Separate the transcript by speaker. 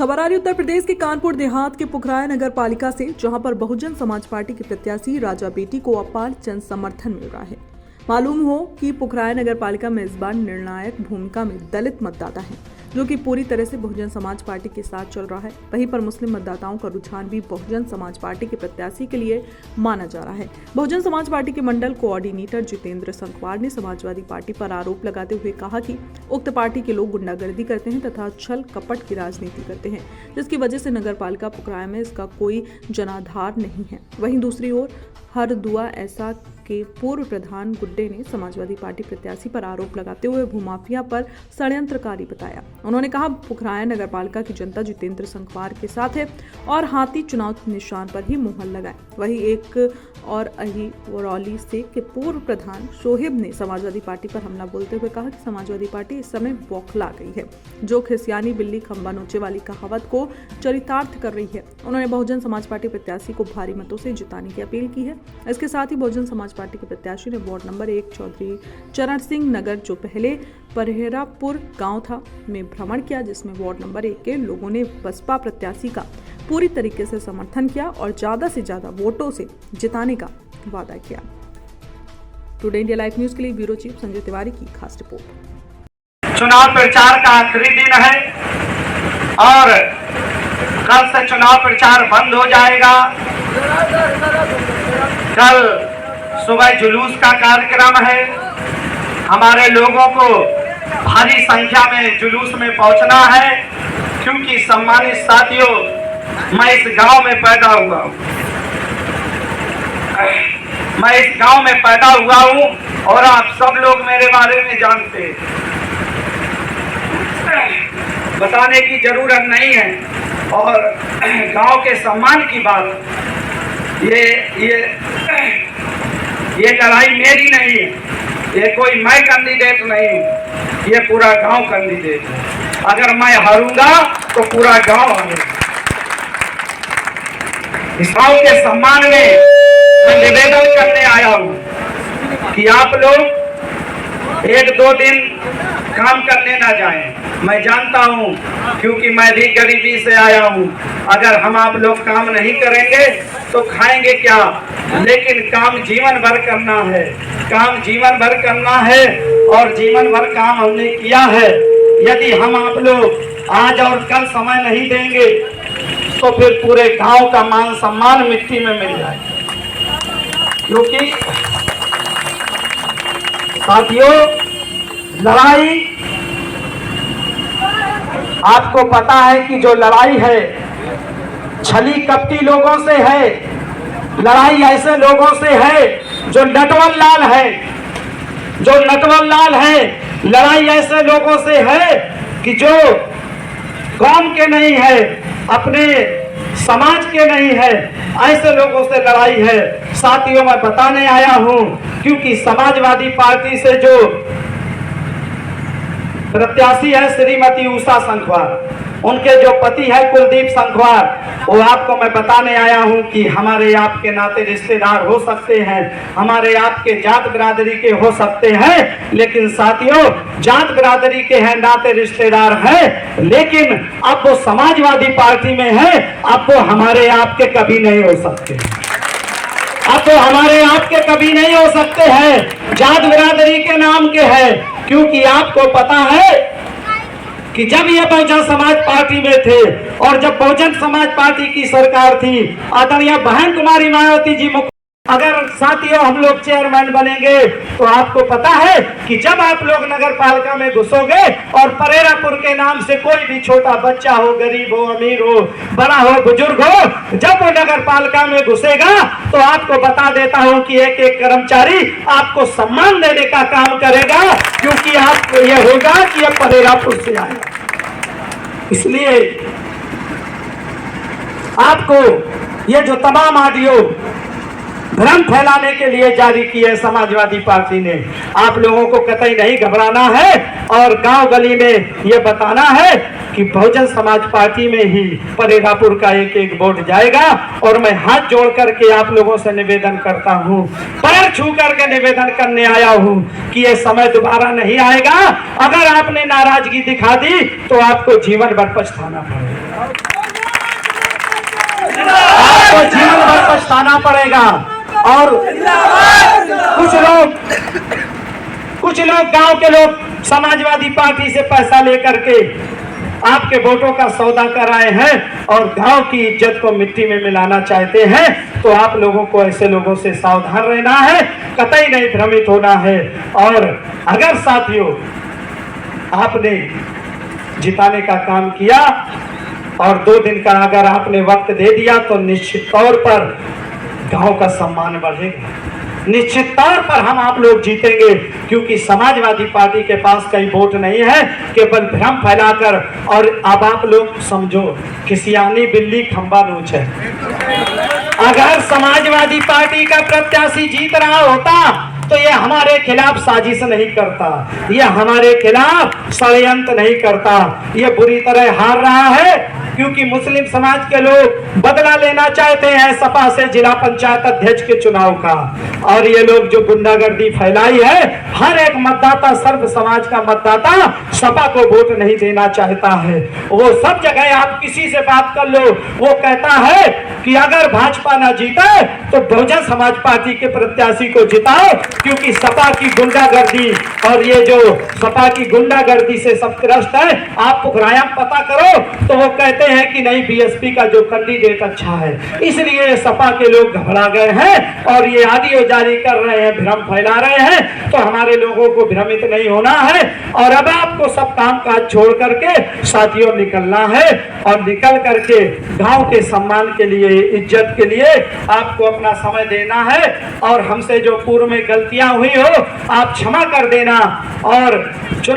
Speaker 1: खबर आ रही उत्तर प्रदेश के कानपुर देहात के पुखराया नगर पालिका से, जहां पर बहुजन समाज पार्टी के प्रत्याशी राजा बेटी को अपार जन समर्थन मिल रहा है। मालूम हो कि पुखराया नगर पालिका में इस बार निर्णायक भूमिका में दलित मतदाता हैं, जो कि पूरी तरह से बहुजन समाज पार्टी के साथ चल रहा है। वहीं पर मुस्लिम मतदाताओं का रुझान भी बहुजन समाज पार्टी के प्रत्याशी के लिए माना जा रहा है। बहुजन समाज पार्टी के मंडल कोऑर्डिनेटर जितेंद्र संखवार ने समाजवादी पार्टी पर आरोप लगाते हुए कहा कि उक्त पार्टी के लोग गुंडागर्दी करते हैं तथा छल कपट की राजनीति करते हैं, जिसकी वजह से नगर पालिका पुखराया में इसका कोई जनाधार नहीं है। वहीं दूसरी ओर हरदुआ ऐसा के पूर्व प्रधान गुड्डे ने समाजवादी पार्टी प्रत्याशी पर आरोप लगाते हुए भूमाफिया पर षड्यंत्रकारी बताया। उन्होंने कहा, पुखराया नगर पालिका की जनता जितेंद्र संखवार के साथ है और हाथी चुनाव निशान पर ही मुहर लगाए। वहीं एक और अहिरौली से के पूर्व प्रधान शोहेब ने समाजवादी पार्टी पर हमला बोलते हुए कहा कि समाजवादी पार्टी इस समय बौखला गई है, जो खिसियानी बिल्ली खंबा नोचे वाली कहावत को चरितार्थ कर रही है। उन्होंने बहुजन समाज पार्टी प्रत्याशी को भारी मतों से जिताने की अपील की है। इसके साथ ही बहुजन समाज पार्टी के प्रत्याशी ने वार्ड नंबर 1 चौधरी चरण सिंह नगर, जो पहले परहेरापुर गांव था, में भ्रमण किया, जिसमें वार्ड नंबर 1 के लोगों ने बसपा प्रत्याशी का पूरी तरीके से समर्थन किया और ज्यादा से ज्यादा वोटों से जिताने का वादा किया। टुडे इंडिया लाइव न्यूज के लिए ब्यूरो चीफ संजय तिवारी की खास रिपोर्ट।
Speaker 2: चुनाव प्रचार का आखिरी दिन है और कल से चुनाव प्रचार बंद हो जाएगा। कल सुबह जुलूस का कार्यक्रम है। हमारे लोगों को भारी संख्या में जुलूस में पहुंचना है, क्योंकि सम्मानित साथियों, मैं इस गांव में पैदा हुआ हूं। मैं इस गांव में पैदा हुआ हूं और आप सब लोग मेरे बारे में जानते हैं, बताने की जरूरत नहीं है। और गांव के सम्मान की बात, ये लड़ाई मेरी नहीं है, ये कोई मैं कैंडिडेट नहीं हूं, ये पूरा गांव कैंडिडेट है। अगर मैं हारूंगा तो पूरा गांव हारेगा। इस गांव के सम्मान में मैं निवेदन करने आया हूं कि आप लोग 1-2 दिन काम करने ना जाएं। मैं जानता हूं, क्योंकि मैं भी गरीबी से आया हूं। अगर हम आप लोग काम नहीं करेंगे तो खाएंगे क्या? लेकिन काम जीवन भर करना है, काम जीवन भर करना है और जीवन भर काम हमने किया है। यदि हम आप लोग आज और कल समय नहीं देंगे तो फिर पूरे गांव का मान सम्मान मिट्टी में मिल जाएगा। क्योंकि साथियों, लड़ाई, आपको पता है कि जो लड़ाई है छली कपटी लोगों से है, लड़ाई ऐसे लोगों से है जो नटवर लाल है, जो नटवर लाल है। लड़ाई ऐसे लोगों से है कि जो कौम के नहीं है, अपने समाज के नहीं है, ऐसे लोगों से लड़ाई है। साथियों, मैं बताने आया हूं, क्योंकि समाजवादी पार्टी से जो प्रत्याशी है श्रीमती उषा संखवार, उनके जो पति है कुलदीप संखवार, वो आपको मैं बताने आया हूं कि हमारे आपके नाते रिश्तेदार हो सकते हैं, हमारे आपके जात बिरादरी के हो सकते हैं, लेकिन साथियों, जात बिरादरी के हैं, नाते रिश्तेदार हैं, लेकिन अब वो समाजवादी पार्टी में है, अब वो हमारे आपके कभी नहीं हो सकते। अब तो हमारे आपके कभी नहीं हो सकते हैं, जात बिरादरी के नाम के हैं। क्योंकि आपको पता है कि जब ये बहुजन समाज पार्टी में थे और जब बहुजन समाज पार्टी की सरकार थी, आदरणीय बहन कुमारी मायावती जी, अगर साथियों हम लोग चेयरमैन बनेंगे तो आपको पता है कि जब आप लोग नगर पालिका में घुसोगे और परेरापुर के नाम से कोई भी छोटा बच्चा हो, गरीब हो, अमीर हो, बड़ा हो, बुजुर्ग हो, जब वो नगर पालिका में घुसेगा तो आपको बता देता हूं कि एक एक कर्मचारी आपको सम्मान देने का काम करेगा, क्योंकि आपको यह होगा कि यह परेरापुर से आएगा। इसलिए आपको ये जो तमाम ऑडियो भ्रम फैलाने के लिए जारी की है समाजवादी पार्टी ने, आप लोगों को कतई नहीं घबराना है और गांव गली में ये बताना है कि बहुजन समाज पार्टी में ही परेरापुर का एक एक वोट जाएगा। और मैं हाथ जोड़ करके आप लोगों से निवेदन करता हूं, पैर छू करके निवेदन करने आया हूं कि ये समय दोबारा नहीं आएगा। अगर आपने नाराजगी दिखा दी तो आपको जीवन भर पछताना पड़ेगा। आपको जीवन भर पछताना पड़ेगा। और कुछ लोग गांव के लोग समाजवादी पार्टी से पैसा लेकर के आपके वोटों का सौदा कराए हैं और गांव की इज्जत को मिट्टी में मिलाना चाहते हैं। तो आप लोगों को ऐसे लोगों से सावधान रहना है, कतई नहीं भ्रमित होना है। और अगर साथियों आपने जिताने का काम किया और 2 दिन का अगर आपने वक्त दे दिया तो निश्चित तौर पर गांव का सम्मान बढ़ेगा, निश्चित तौर पर हम आप लोग जीतेंगे। क्योंकि समाजवादी पार्टी के पास कई वोट नहीं है, केवल भ्रम फैलाकर। और अब आप लोग समझो कि सियानी बिल्ली खंबा नोच है। अगर समाजवादी पार्टी का प्रत्याशी जीत रहा होता तो ये हमारे खिलाफ साजिश नहीं करता, ये हमारे खिलाफ षड्यंत्र नहीं करता। ये बुरी तरह हार रहा है क्योंकि मुस्लिम समाज के लोग बदला लेना चाहते हैं सपा से जिला पंचायत अध्यक्ष के चुनाव का। और ये लोग जो गुंडागर्दी फैलाई है, हर एक मतदाता, सर्व समाज का मतदाता सपा को वोट नहीं देना चाहता है। वो सब जगह आप किसी से बात कर लो, वो कहता है कि अगर भाजपा ना जीते तो बहुजन समाज पार्टी के प्रत्याशी को जिताओ, क्योंकि सपा की गुंडागर्दी और ये जो सपा की गुंडागर्दी से सब त्रस्त है। आप पुखराया पता करो तो वो कहते हैं कि नहीं, बीएसपी का जो कैंडिडेट अच्छा है, इसलिए सपा के लोग घबरा गए हैं और ये ऑडियो जारी कर रहे हैं, भ्रम फैला रहे हैं। तो हमारे लोगों को भ्रमित नहीं होना है और अब आपको सब काम काज छोड़ करके साथियों निकलना है और निकल करके गांव के सम्मान के लिए, इज्जत के लिए आपको अपना समय देना है। और हमसे जो पूर्व में गलतियां हुई हो आप क्षमा कर देना और